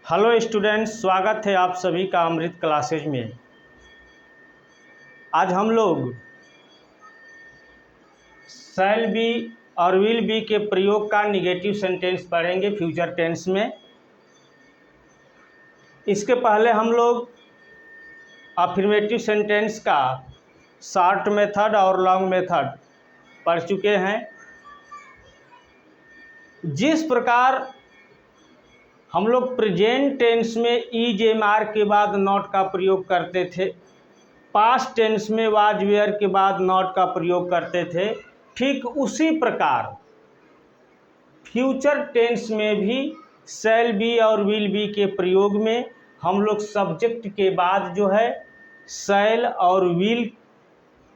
Hello students, स्वागत है आप सभी का अमृत क्लासेज में। आज हम लोग शैल बी और विल बी के प्रयोग का निगेटिव सेंटेंस पढ़ेंगे फ्यूचर टेंस में। इसके पहले हम लोग अफर्मेटिव सेंटेंस का शॉर्ट मेथड और लॉन्ग मेथड पढ़ चुके हैं। जिस प्रकार हम लोग प्रेजेंट टेंस में ईज एम आर के बाद नॉट का प्रयोग करते थे, पास्ट टेंस में वाज वेयर के बाद नॉट का प्रयोग करते थे, ठीक उसी प्रकार फ्यूचर टेंस में भी शैल बी और विल बी के प्रयोग में हम लोग सब्जेक्ट के बाद जो है शैल और विल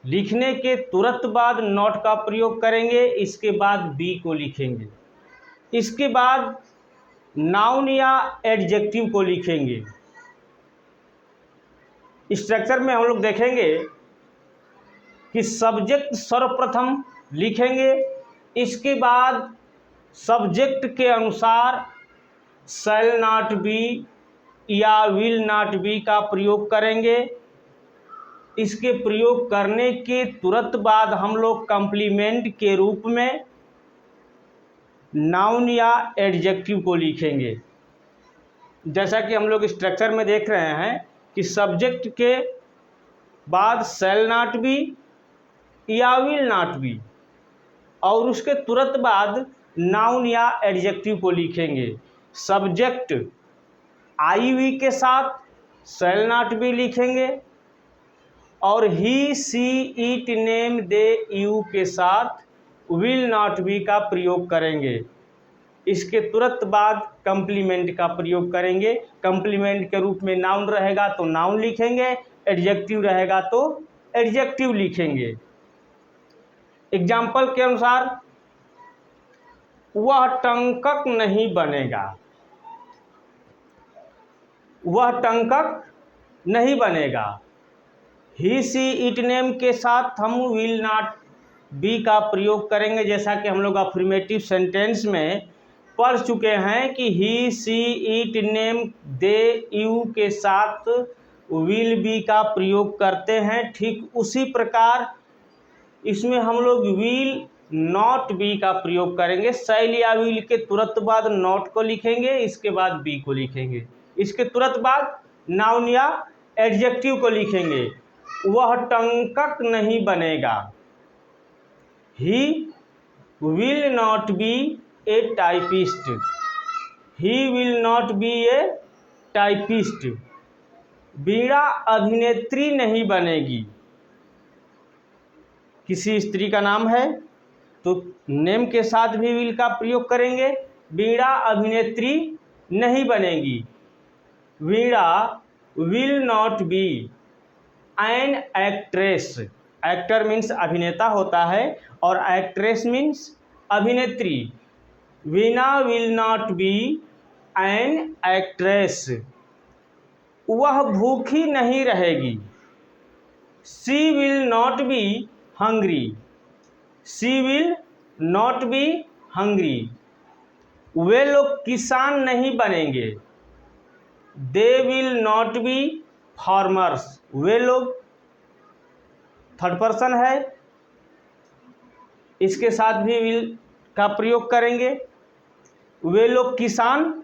लिखने के तुरंत बाद नॉट का प्रयोग करेंगे, इसके बाद बी को लिखेंगे, इसके बाद नाउन या एडजेक्टिव को लिखेंगे। स्ट्रक्चर में हम लोग देखेंगे कि सब्जेक्ट सर्वप्रथम लिखेंगे, इसके बाद सब्जेक्ट के अनुसार शैल नॉट बी या विल नॉट बी का प्रयोग करेंगे। इसके प्रयोग करने के तुरंत बाद हम लोग कॉम्प्लीमेंट के रूप में नाउन या एडजेक्टिव को लिखेंगे। जैसा कि हम लोग स्ट्रक्चर में देख रहे हैं कि सब्जेक्ट के बाद शैल नॉट बी या विल नॉट बी और उसके तुरंत बाद नाउन या एडजेक्टिव को लिखेंगे। सब्जेक्ट आई वी के साथ शैल नॉट बी लिखेंगे और he she it name they you के साथ विल नॉट बी का प्रयोग करेंगे। इसके तुरंत बाद कॉम्प्लीमेंट का प्रयोग करेंगे। कॉम्प्लीमेंट के रूप में नाउन रहेगा तो नाउन लिखेंगे, एडजेक्टिव रहेगा तो एडजेक्टिव लिखेंगे। एग्जाम्पल के अनुसार, वह टंकक नहीं बनेगा, वह टंकक नहीं बनेगा। ही सी इट नेम के साथ हम विल नॉट बी का प्रयोग करेंगे, जैसा कि हम लोग अफर्मेटिव सेंटेंस में पढ़ चुके हैं कि he she it name they you के साथ विल बी का प्रयोग करते हैं। ठीक उसी प्रकार इसमें हम लोग विल नॉट बी का प्रयोग करेंगे। शैल या विल के तुरंत बाद नॉट को लिखेंगे, इसके बाद बी को लिखेंगे, इसके तुरंत बाद नाउन या एडजेक्टिव को लिखेंगे। वह टंकक नहीं बनेगा, he will not be a typist, he will not be a typist. Veena अभिनेत्री नहीं बनेगी, किसी स्त्री का नाम है तो नेम के साथ भी विल का प्रयोग करेंगे। वीणा अभिनेत्री नहीं बनेगी। Veena will not be an actress. Actor means अभिनेता होता है और एक्ट्रेस मीन्स अभिनेत्री। Veena will not be an actress. वह भूखी नहीं रहेगी, she will not be hungry, she will not be hungry. वे लोग किसान नहीं बनेंगे, they will not be farmers. वे लोग थर्ड पर्सन है, इसके साथ भी विल का प्रयोग करेंगे। वे लोग किसान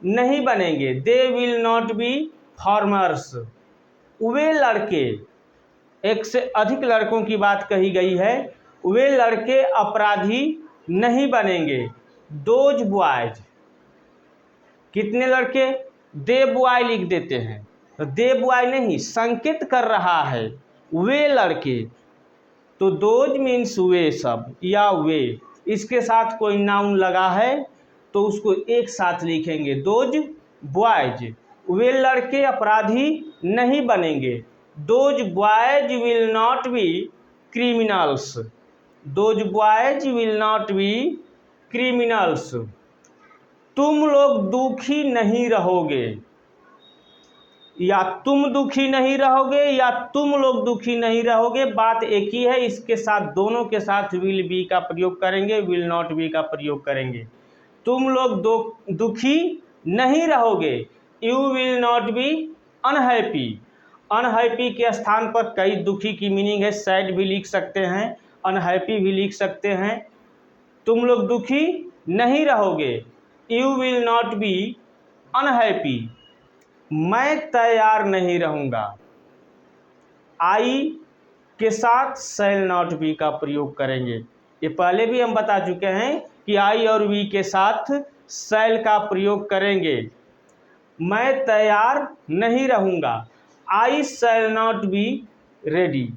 नहीं बनेंगे, they will not be farmers. वे लड़के, एक से अधिक लड़कों की बात कही गई है, वे लड़के अपराधी नहीं बनेंगे, दोज बॉयज। कितने लड़के, दे बॉय लिख देते हैं तो दे बॉय नहीं, संकेत कर रहा है वे लड़के, तो दोज मीन्स वे सब या वे। इसके साथ कोई नाउन लगा है तो उसको एक साथ लिखेंगे, दोज बॉयज। वे लड़के अपराधी नहीं बनेंगे, those boys will not B criminals, those boys will not B criminals. तुम लोग दुखी नहीं रहोगे, या तुम दुखी नहीं रहोगे या तुम लोग दुखी नहीं रहोगे, बात एक ही है। इसके साथ दोनों के साथ विल बी का प्रयोग करेंगे, विल नॉट बी का प्रयोग करेंगे। तुम लोग दुखी नहीं रहोगे, you will not be unhappy. Unhappy के स्थान पर कई दुखी की मीनिंग है, सैड भी लिख सकते हैं, अनहैप्पी भी लिख सकते हैं। तुम लोग दुखी नहीं रहोगे, you will not be unhappy. मैं तैयार नहीं रहूँगा, आई के साथ शैल नॉट बी का प्रयोग करेंगे। ये पहले भी हम बता चुके हैं कि आई और वी के साथ शैल का प्रयोग करेंगे। मैं तैयार नहीं रहूँगा, I shall not be ready.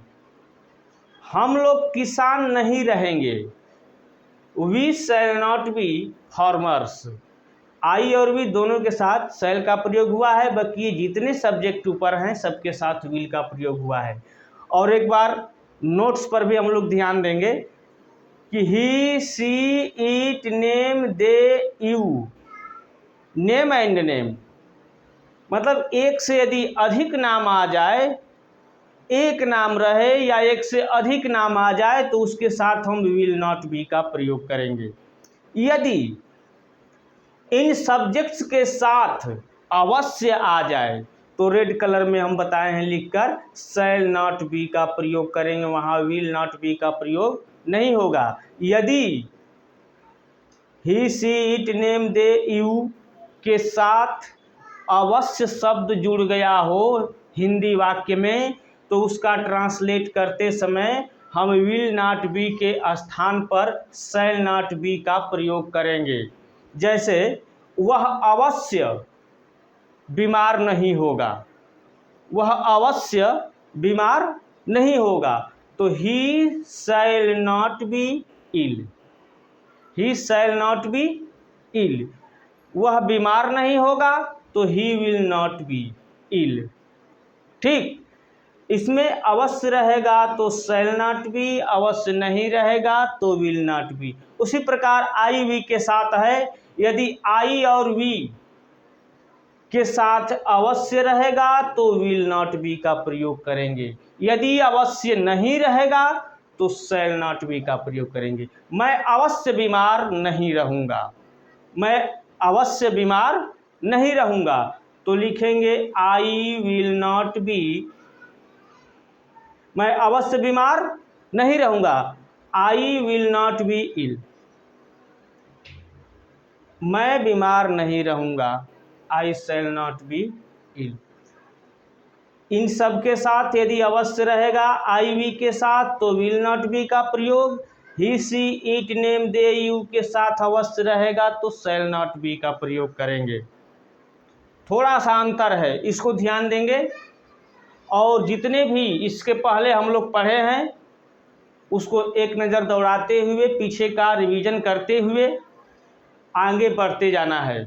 हम लोग किसान नहीं रहेंगे, we shall not be farmers. I और वी दोनों के साथ शैल का प्रयोग हुआ है, बाकी जितने सब्जेक्ट ऊपर हैं सबके साथ विल का प्रयोग हुआ है। और एक बार नोट्स पर भी हम लोग ध्यान देंगे कि he she it name they you, name and name मतलब एक से यदि अधिक नाम आ जाए, एक नाम रहे या एक से अधिक नाम आ जाए तो उसके साथ हम विल नॉट बी का प्रयोग करेंगे। यदि इन सब्जेक्ट्स के साथ अवश्य आ जाए तो रेड कलर में हम बताए हैं लिखकर शैल नॉट बी का प्रयोग करेंगे, वहाँ विल नॉट बी का प्रयोग नहीं होगा। यदि he she it name they you के साथ अवश्य शब्द जुड़ गया हो हिंदी वाक्य में तो उसका ट्रांसलेट करते समय हम विल नॉट बी के स्थान पर शैल नॉट बी का प्रयोग करेंगे। जैसे वह अवश्य बीमार नहीं होगा, वह अवश्य बीमार नहीं होगा तो he shall not be ill, he shall not be ill. वह बीमार नहीं होगा तो he will not be ill. ठीक, इसमें अवश्य रहेगा तो शैल नॉट बी, अवश्य नहीं रहेगा तो विल नॉट बी। उसी प्रकार आई वी के साथ है, यदि आई और वी के साथ अवश्य रहेगा तो विल नॉट बी का प्रयोग करेंगे। यदि अवश्य नहीं रहेगा तो शैल नॉट बी का प्रयोग करेंगे। मैं अवश्य बीमार नहीं रहूँगा, मैं अवश्य बीमार नहीं रहूँगा तो लिखेंगे आई विल नॉट बी, मैं अवश्य बीमार नहीं रहूँगा, I will not be ill. मैं बीमार नहीं रहूँगा, आई शैल नॉट बी इल। इन सब के साथ यदि अवश्य रहेगा आई वी के साथ तो विल नॉट बी का प्रयोग, he she it name they you के साथ अवश्य रहेगा तो शैल नॉट बी का प्रयोग करेंगे। थोड़ा सा अंतर है, इसको ध्यान देंगे। और जितने भी इसके पहले हम लोग पढ़े हैं उसको एक नज़र दौड़ाते हुए पीछे का रिवीजन करते हुए आगे बढ़ते जाना है।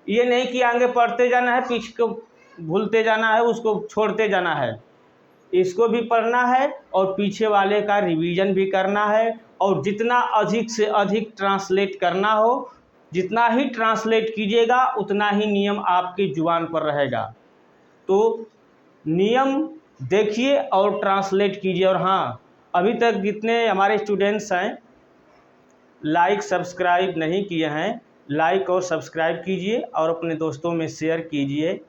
ये नहीं कि आगे पढ़ते जाना है पीछे को भूलते जाना है, उसको छोड़ते जाना है। इसको भी पढ़ना है और पीछे वाले का रिवीजन भी करना है। और जितना अधिक से अधिक ट्रांसलेट करना हो, जितना ही ट्रांसलेट कीजिएगा उतना ही नियम आपकी जुबान पर रहेगा। तो नियम देखिए और ट्रांसलेट कीजिए। और हाँ, अभी तक जितने हमारे स्टूडेंट्स हैं लाइक सब्सक्राइब नहीं किए हैं, लाइक और सब्सक्राइब कीजिए और अपने दोस्तों में शेयर कीजिए।